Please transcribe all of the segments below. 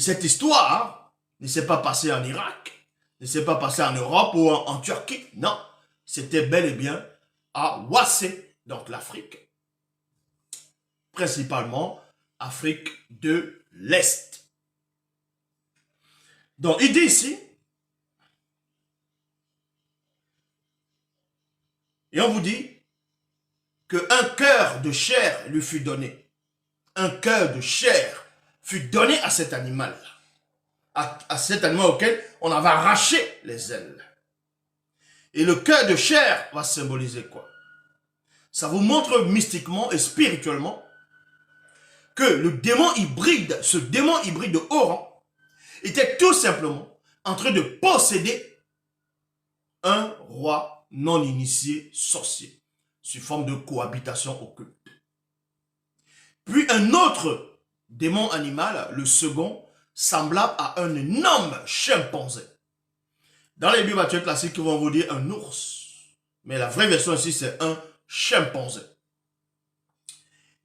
cette histoire ne s'est pas passée en Irak, ne s'est pas passée en Europe ou en Turquie. Non, c'était bel et bien à Ouassé, donc l'Afrique. Principalement Afrique de l'Est. Donc il dit ici, et on vous dit qu'un cœur de chair lui fut donné. Un cœur de chair fut donné à cet animal. À cet animal auquel on avait arraché les ailes. Et le cœur de chair va symboliser quoi? Ça vous montre mystiquement et spirituellement que le démon hybride, ce démon hybride de haut rang, était tout simplement en train de posséder un roi non initié sorcier, sous forme de cohabitation occulte. Puis un autre démon animal, le second, semblable à un énorme chimpanzé. Dans les Bibles actuelles classiques, ils vont vous dire un ours. Mais la vraie version ici, c'est un chimpanzé.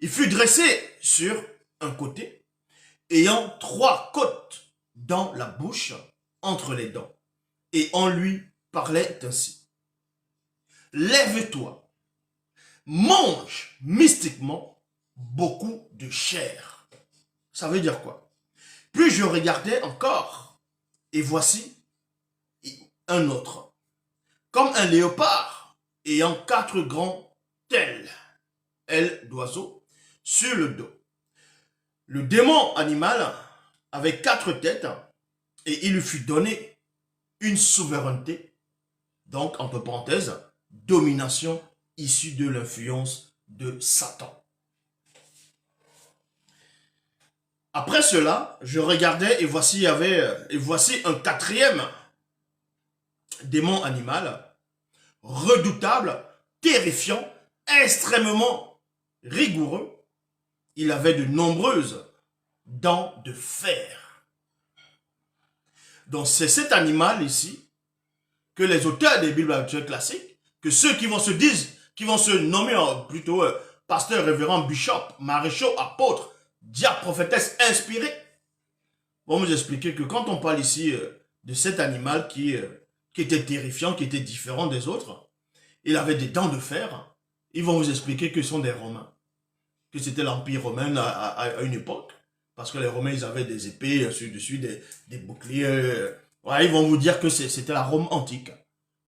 Il fut dressé sur un côté, ayant 3 côtes dans la bouche, entre les dents. Et on lui parlait ainsi. Lève-toi, mange mystiquement beaucoup de chair. Ça veut dire quoi? Puis je regardais encore, et voici un autre, comme un léopard, ayant 4 grands ailes d'oiseau sur le dos. Le démon animal avait 4 têtes, et il lui fut donné une souveraineté, donc entre parenthèses, domination issue de l'influence de Satan. Après cela, je regardais et voici un 4e démon animal, redoutable, terrifiant, extrêmement rigoureux. Il avait de nombreuses dents de fer. Donc c'est cet animal ici que les auteurs des Bibles actuelles classiques, que ceux qui vont se nommer plutôt pasteur, révérend, bishop, maréchaux, apôtres, diacres, prophétesses inspirés, vont vous expliquer que quand on parle ici de cet animal qui était terrifiant, qui était différent des autres, il avait des dents de fer, ils vont vous expliquer que ce sont des Romains, que c'était l'Empire romain à une époque, parce que les Romains, ils avaient des épées sur dessus, des boucliers. Ouais, ils vont vous dire que c'était la Rome antique.